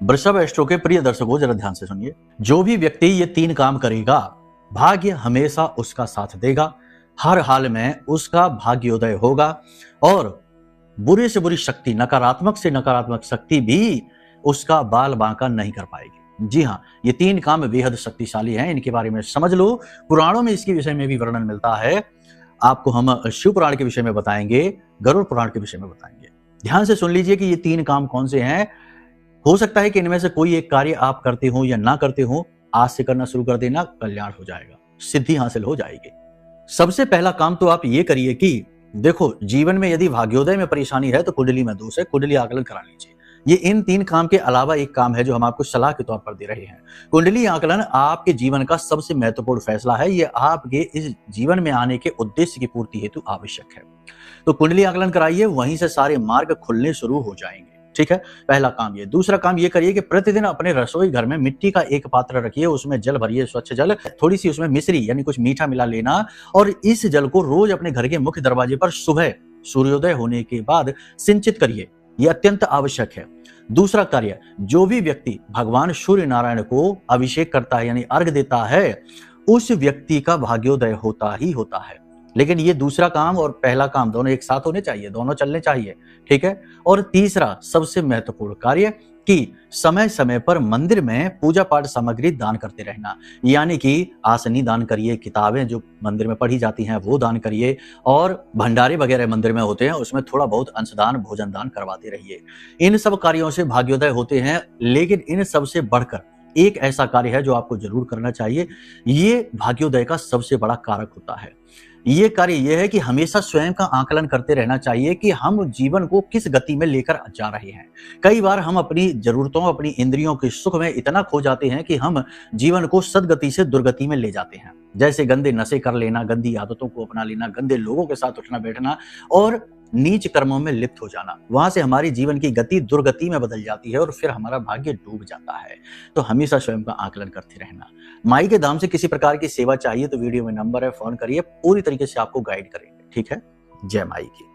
वृषभ एस्ट्रो के प्रिय दर्शकों, जरा ध्यान से सुनिए। जो भी व्यक्ति ये 3 काम करेगा, भाग्य हमेशा उसका साथ देगा, हर हाल में उसका भाग्योदय होगा और बुरे से बुरी शक्ति, नकारात्मक से नकारात्मक शक्ति भी उसका बाल बांका नहीं कर पाएगी। जी हाँ, ये 3 काम बेहद शक्तिशाली हैं, इनके बारे में समझ लो। पुराणों में इसके विषय में भी वर्णन मिलता है। आपको हम शिव पुराण के विषय में बताएंगे, गरुड़ पुराण के विषय में बताएंगे। ध्यान से सुन लीजिए कि ये 3 काम कौन से हैं। हो सकता है कि इनमें से कोई एक कार्य आप करते हो या ना करते हो, आज से करना शुरू कर देना, कल्याण हो जाएगा, सिद्धि हासिल हो जाएगी। सबसे पहला काम तो आप ये करिए कि देखो, जीवन में यदि भाग्योदय में परेशानी है तो कुंडली में दोष है, कुंडली आकलन करा लीजिए। ये इन 3 काम के अलावा एक काम है जो हम आपको सलाह के तौर पर दे रहे हैं। कुंडली आकलन आपके जीवन का सबसे महत्वपूर्ण फैसला है। ये आपके इस जीवन में आने के उद्देश्य की पूर्ति हेतु आवश्यक है। तो कुंडली आकलन कराइए, वहीं से सारे मार्ग खुलने शुरू हो जाएंगे। ठीक है, पहला काम ये। दूसरा काम ये करिए कि प्रतिदिन अपने रसोई घर में मिट्टी का एक पात्र रखिए, उसमें जल भरिए, स्वच्छ जल, थोड़ी सी उसमें मिश्री यानी कुछ मीठा मिला लेना और इस जल को रोज अपने घर के मुख्य दरवाजे पर सुबह सूर्योदय होने के बाद सिंचित करिए। यह अत्यंत आवश्यक है। दूसरा कार्य, जो भी व्यक्ति भगवान सूर्य नारायण को अभिषेक करता है यानी अर्घ देता है, उस व्यक्ति का भाग्योदय होता ही होता है। लेकिन ये दूसरा काम और पहला काम दोनों एक साथ होने चाहिए, दोनों चलने चाहिए। ठीक है। और तीसरा सबसे महत्वपूर्ण कार्य कि समय समय पर मंदिर में पूजा पाठ सामग्री दान करते रहना, यानी कि आसनी दान करिए, किताबें जो मंदिर में पढ़ी जाती हैं वो दान करिए और भंडारे वगैरह मंदिर में होते हैं उसमें थोड़ा बहुत अंशदान, भोजन दान करवाते रहिए। इन सब कार्यों से भाग्योदय होते हैं। लेकिन इन सब से बढ़कर एक ऐसा कार्य है जो आपको जरूर करना चाहिए। ये भाग्योदय का सबसे बड़ा कारक होता है। ये कार्य यह है कि हमेशा स्वयं का आकलन करते रहना चाहिए कि हम जीवन को किस गति में लेकर जा रहे हैं। कई बार हम अपनी जरूरतों, अपनी इंद्रियों के सुख में इतना खो जाते हैं कि हम जीवन को सदगति से दुर्गति में ले जाते हैं। जैसे गंदे नशे कर लेना, गंदी आदतों को अपना लेना, गंदे लोगों के साथ उठना बैठना और नीच कर्मों में लिप्त हो जाना। वहां से हमारी जीवन की गति दुर्गति में बदल जाती है और फिर हमारा भाग्य डूब जाता है। तो हमेशा स्वयं का आकलन करते रहना। माई के धाम से किसी प्रकार की सेवा चाहिए तो वीडियो में नंबर है, फोन करिए, पूरी तरीके से आपको गाइड करेंगे। ठीक है। जय माई की।